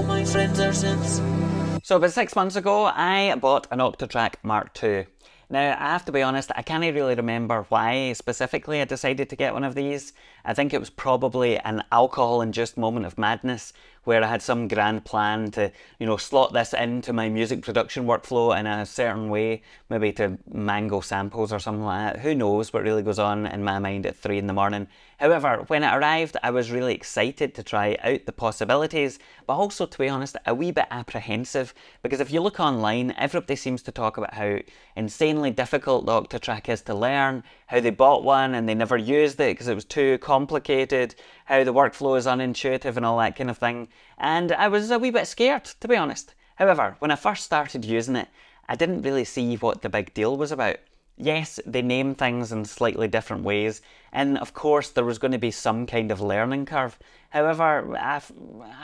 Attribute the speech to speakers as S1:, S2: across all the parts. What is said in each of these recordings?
S1: my friends are simps.
S2: So about 6 months ago, I bought an Octatrack Mark II. Now, I have to be honest, I can't really remember why specifically I decided to get one of these. I think it was probably an alcohol-induced moment of madness where I had some grand plan to, slot this into my music production workflow in a certain way, maybe to mango samples or something like that. Who knows what really goes on in my mind at 3 in the morning. However, when it arrived, I was really excited to try out the possibilities, but also, to be honest, a wee bit apprehensive, because if you look online, everybody seems to talk about how insanely difficult the Octatrack is to learn, how they bought one and they never used it because it was too complicated, how the workflow is unintuitive and all that kind of thing, and I was a wee bit scared, to be honest. However, when I first started using it, I didn't really see what the big deal was about. Yes, they name things in slightly different ways, and of course there was going to be some kind of learning curve. However, I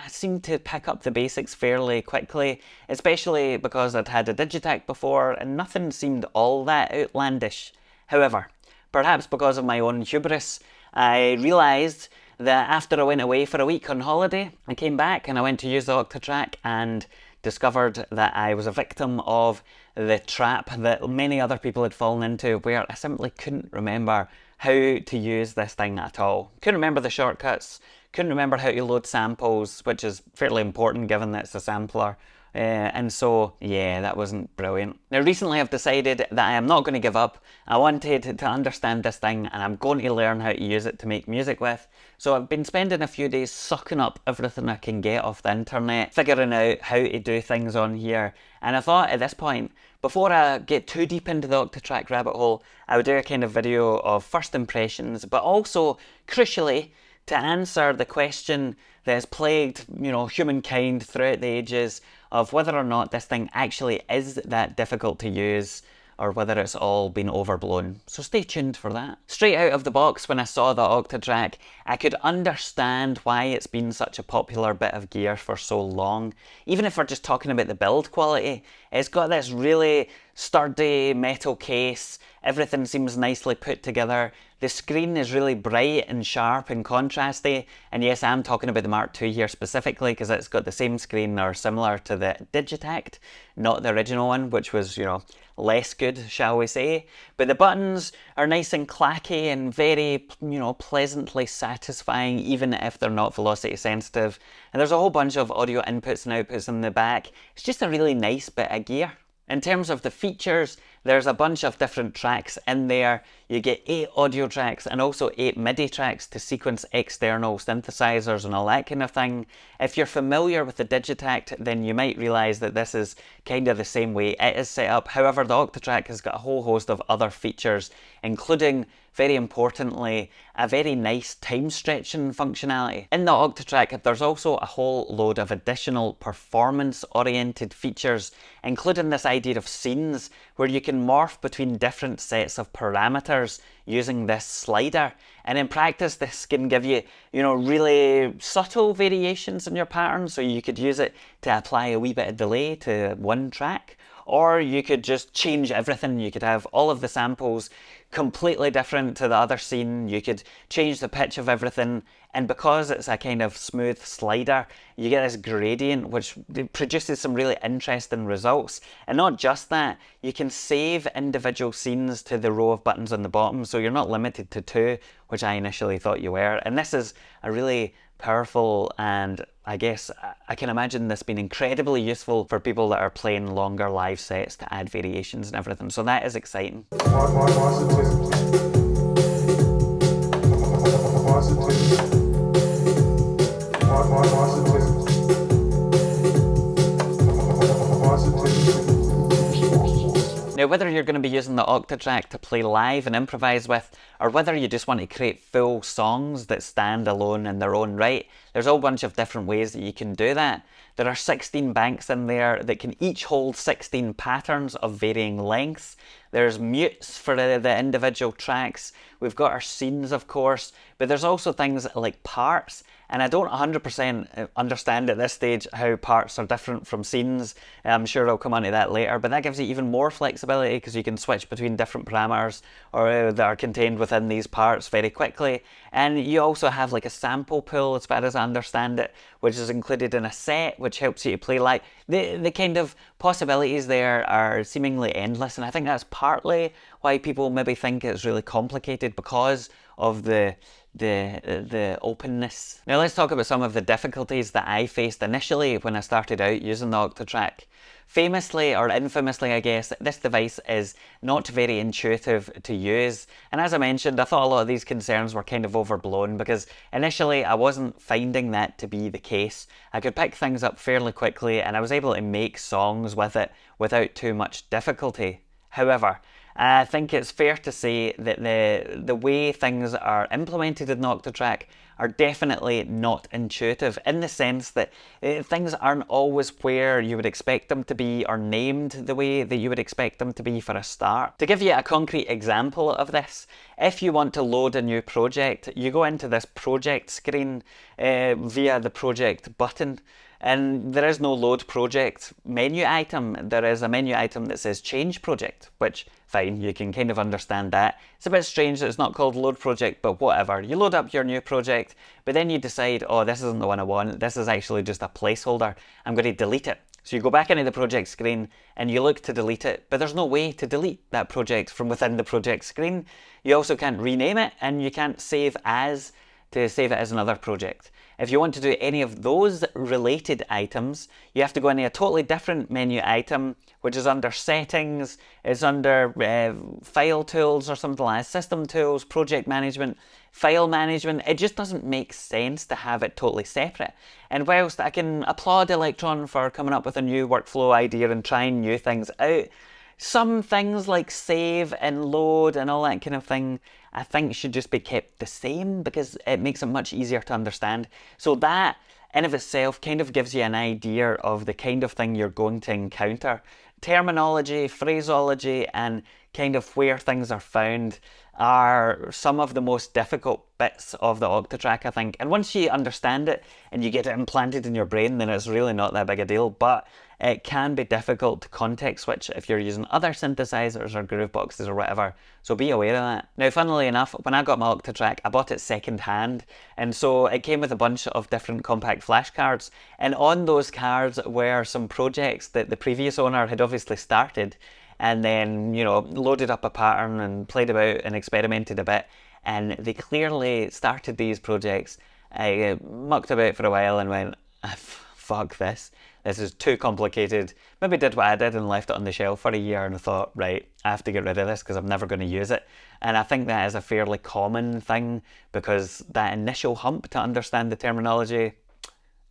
S2: seemed to pick up the basics fairly quickly, especially because I'd had a Digitakt before and nothing seemed all that outlandish. However, perhaps because of my own hubris, I realised that after I went away for a week on holiday, I came back and I went to use the Octatrack and discovered that I was a victim of the trap that many other people had fallen into, where I simply couldn't remember how to use this thing at all. Couldn't remember the shortcuts, couldn't remember how to load samples, which is fairly important given that it's a sampler. And so, yeah, that wasn't brilliant. Now, recently I've decided that I am not going to give up. I wanted to understand this thing and I'm going to learn how to use it to make music with. So I've been spending a few days sucking up everything I can get off the internet, figuring out how to do things on here. And I thought at this point, before I get too deep into the Octatrack rabbit hole, I would do a kind of video of first impressions, but also, crucially, to answer the question that has plagued, humankind throughout the ages of whether or not this thing actually is that difficult to use, or whether it's all been overblown. So stay tuned for that. Straight out of the box, when I saw the Octatrack, I could understand why it's been such a popular bit of gear for so long. Even if we're just talking about the build quality, it's got this really sturdy metal case, everything seems nicely put together, the screen is really bright and sharp and contrasty, and yes, I'm talking about the Mark II here specifically because it's got the same screen or similar to the Digitakt, not the original one, which was, less good, shall we say. But the buttons are nice and clacky and very, pleasantly satisfying, even if they're not velocity sensitive. And there's a whole bunch of audio inputs and outputs in the back. It's just a really nice bit of gear. In terms of the features, there's a bunch of different tracks in there. You get 8 audio tracks and also 8 MIDI tracks to sequence external synthesizers and all that kind of thing. If you're familiar with the Digitakt, then you might realise that this is kind of the same way it is set up. However, the Octatrack has got a whole host of other features, including, very importantly, a very nice time stretching functionality. In the Octatrack, there's also a whole load of additional performance oriented features, including this idea of scenes where you can morph between different sets of parameters using this slider. And in practice, this can give you, really subtle variations in your pattern. So you could use it to apply a wee bit of delay to one track, or you could just change everything. You could have all of the samples completely different to the other scene. You could change the pitch of everything, and because it's a kind of smooth slider, you get this gradient which produces some really interesting results. And not just that, you can save individual scenes to the row of buttons on the bottom, so you're not limited to 2, which I initially thought you were. And this is a really powerful, and I guess I can imagine this being incredibly useful for people that are playing longer live sets to add variations and everything, so that is exciting. Now, whether you're going to be using the Octatrack to play live and improvise with, or whether you just want to create full songs that stand alone in their own right, there's a whole bunch of different ways that you can do that. There are 16 banks in there that can each hold 16 patterns of varying lengths. There's mutes for the individual tracks. We've got our scenes, of course, but there's also things like parts. And I don't 100% understand at this stage how parts are different from scenes. I'm sure I'll come on to that later, but that gives you even more flexibility because you can switch between different parameters that are contained within these parts very quickly. And you also have like a sample pool, as far as I understand it, which is included in a set, which helps you to play live. The kind of possibilities there are seemingly endless, and I think that's partly why people maybe think it's really complicated, because of the openness. Now let's talk about some of the difficulties that I faced initially when I started out using the Octatrack. Famously, or infamously I guess, this device is not very intuitive to use, and as I mentioned, I thought a lot of these concerns were kind of overblown because initially I wasn't finding that to be the case. I could pick things up fairly quickly and I was able to make songs with it without too much difficulty. However, I think it's fair to say that the way things are implemented in the Octatrack are definitely not intuitive, in the sense that things aren't always where you would expect them to be or named the way that you would expect them to be for a start. To give you a concrete example of this, if you want to load a new project, you go into this project screen via the project button. And there is no load project menu item. There is a menu item that says change project, which, fine, you can kind of understand that. It's a bit strange that it's not called load project, but whatever. You load up your new project, but then you decide, oh, this isn't the one I want. This is actually just a placeholder. I'm going to delete it. So you go back into the project screen and you look to delete it, but there's no way to delete that project from within the project screen. You also can't rename it, and you can't save as to save it as another project. If you want to do any of those related items, you have to go into a totally different menu item, which is under settings, it's under file tools or something like that, system tools, project management, file management. It just doesn't make sense to have it totally separate. And whilst I can applaud Elektron for coming up with a new workflow idea and trying new things out, some things like save and load and all that kind of thing, I think should just be kept the same because it makes it much easier to understand. So that in of itself kind of gives you an idea of the kind of thing you're going to encounter. Terminology, phraseology, and kind of where things are found are some of the most difficult bits of the Octatrack, I think. And once you understand it and you get it implanted in your brain, then it's really not that big a deal. But it can be difficult to context switch if you're using other synthesizers or groove boxes or whatever, so be aware of that. Now, funnily enough, when I got my Octatrack, I bought it second hand, and so it came with a bunch of different compact flash cards, and on those cards were some projects that the previous owner had obviously started, and then, you know, loaded up a pattern and played about and experimented a bit, and they clearly started these projects. I mucked about for a while and went, fuck this. This is too complicated. Maybe did what I did and left it on the shelf for a year and thought, right, I have to get rid of this because I'm never going to use it. And I think that is a fairly common thing because that initial hump to understand the terminology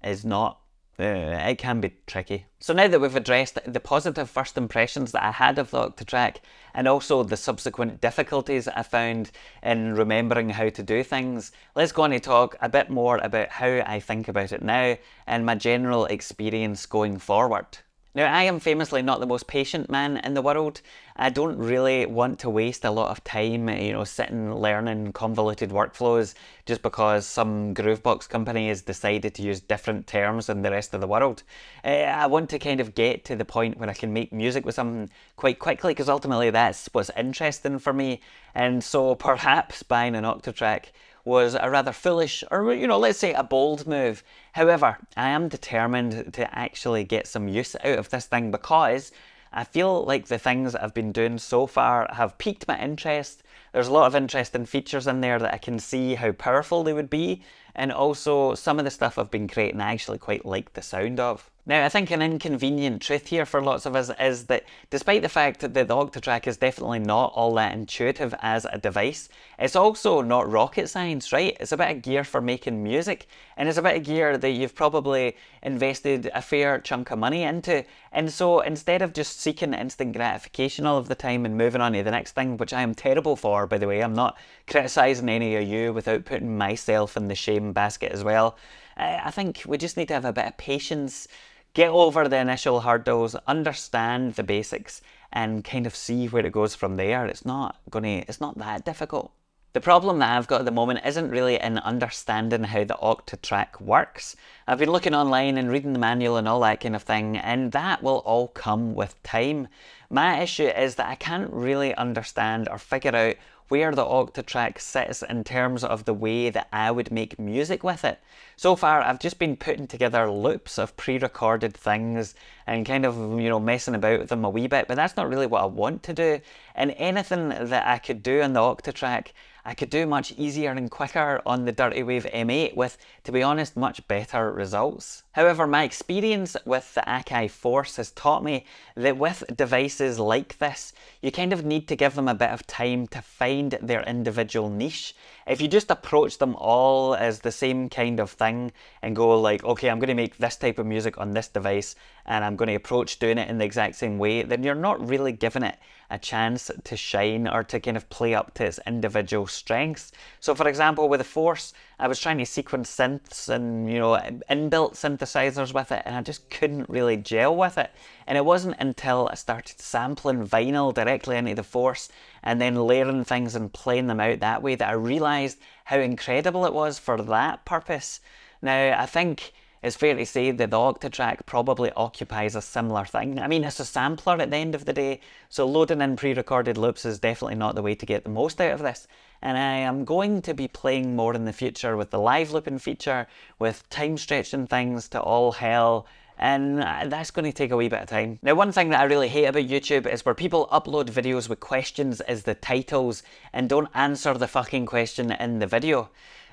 S2: is not, it can be tricky. So now that we've addressed the positive first impressions that I had of the Octatrack and also the subsequent difficulties I found in remembering how to do things, let's go on to talk a bit more about how I think about it now and my general experience going forward. Now, I am famously not the most patient man in the world. I don't really want to waste a lot of time, you know, sitting learning convoluted workflows just because some groovebox company has decided to use different terms than the rest of the world. I want to kind of get to the point where I can make music with something quite quickly because ultimately that's what's interesting for me. And so perhaps buying an Octatrack was a rather foolish, or, you know, let's say a bold move. However, I am determined to actually get some use out of this thing because I feel like the things I've been doing so far have piqued my interest. There's a lot of interesting features in there that I can see how powerful they would be, and also some of the stuff I've been creating I actually quite like the sound of. Now, I think an inconvenient truth here for lots of us is that despite the fact that the Octatrack is definitely not all that intuitive as a device, it's also not rocket science, right? It's a bit of gear for making music, and it's a bit of gear that you've probably invested a fair chunk of money into. And so instead of just seeking instant gratification all of the time and moving on to the next thing, which I am terrible for, by the way, I'm not criticising any of you without putting myself in the shame basket as well. I think we just need to have a bit of patience, get over the initial hurdles, understand the basics, and kind of see where it goes from there. It's not that difficult. The problem that I've got at the moment isn't really in understanding how the Octatrack works. I've been looking online and reading the manual and all that kind of thing, and that will all come with time. My issue is that I can't really understand or figure out where the Octatrack sits in terms of the way that I would make music with it. So far, I've just been putting together loops of pre-recorded things and kind of, messing about with them a wee bit, but that's not really what I want to do. And anything that I could do on the Octatrack, I could do much easier and quicker on the Dirty Wave M8 with, to be honest, much better results. However, my experience with the Akai Force has taught me that with devices like this, you kind of need to give them a bit of time to find their individual niche. If you just approach them all as the same kind of thing and go like, okay, I'm going to make this type of music on this device and I'm going to approach doing it in the exact same way, then you're not really giving it a chance to shine or to kind of play up to its individual strengths. So for example, with the Force, I was trying to sequence synths and, inbuilt synthesizers with it, and I just couldn't really gel with it. And it wasn't until I started sampling vinyl directly into the Force and then layering things and playing them out that way that I realized how incredible it was for that purpose. Now, I think it's fair to say that the Octatrack probably occupies a similar thing. I mean, it's a sampler at the end of the day, so loading in pre-recorded loops is definitely not the way to get the most out of this. And I am going to be playing more in the future with the live looping feature, with time stretching things to all hell, and that's going to take a wee bit of time. Now, one thing that I really hate about YouTube is where people upload videos with questions as the titles and don't answer the fucking question in the video.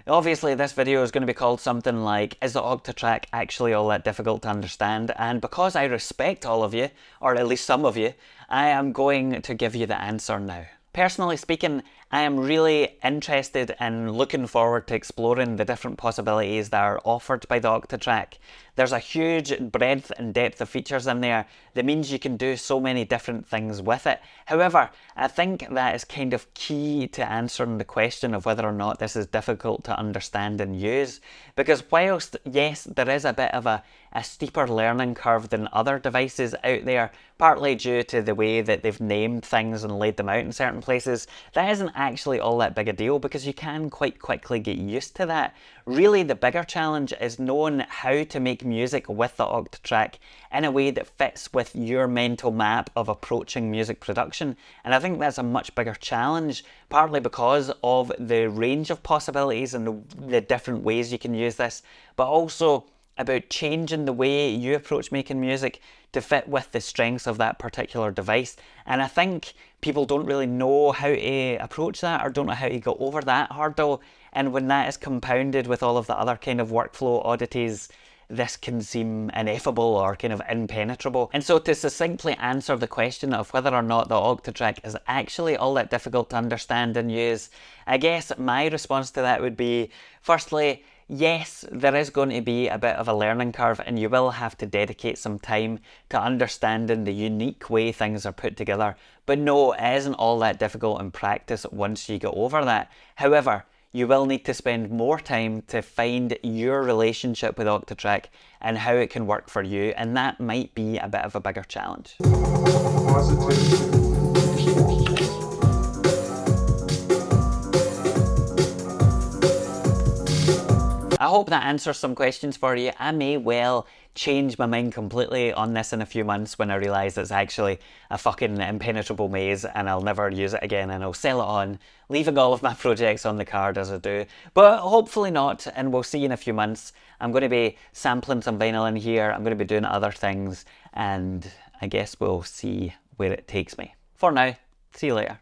S2: Obviously, this video is going to be called something like, is the Octatrack actually all that difficult to understand? And because I respect all of you, or at least some of you, I am going to give you the answer now. Personally speaking, I am really interested and looking forward to exploring the different possibilities that are offered by the Octatrack. There's a huge breadth and depth of features in there that means you can do so many different things with it. However, I think that is kind of key to answering the question of whether or not this is difficult to understand and use. Because whilst, yes, there is a bit of a steeper learning curve than other devices out there, partly due to the way that they've named things and laid them out in certain places, that isn't actually all that big a deal because you can quite quickly get used to that. Really, the bigger challenge is knowing how to make music with the Octatrack in a way that fits with your mental map of approaching music production. And I think that's a much bigger challenge, partly because of the range of possibilities and the different ways you can use this, but also about changing the way you approach making music to fit with the strengths of that particular device. And I think people don't really know how to approach that or don't know how to go over that hurdle. And when that is compounded with all of the other kind of workflow oddities, this can seem ineffable or kind of impenetrable. And so to succinctly answer the question of whether or not the Octatrack is actually all that difficult to understand and use, I guess my response to that would be, firstly, yes, there is going to be a bit of a learning curve and you will have to dedicate some time to understanding the unique way things are put together. But no, it isn't all that difficult in practice once you get over that. However, you will need to spend more time to find your relationship with Octatrack and how it can work for you, and that might be a bit of a bigger challenge. I hope that answers some questions for you. I may well change my mind completely on this in a few months when I realise it's actually a fucking impenetrable maze and I'll never use it again and I'll sell it on, leaving all of my projects on the card as I do. But hopefully not, and we'll see in a few months. I'm going to be sampling some vinyl in here, I'm going to be doing other things, and I guess we'll see where it takes me. For now, see you later.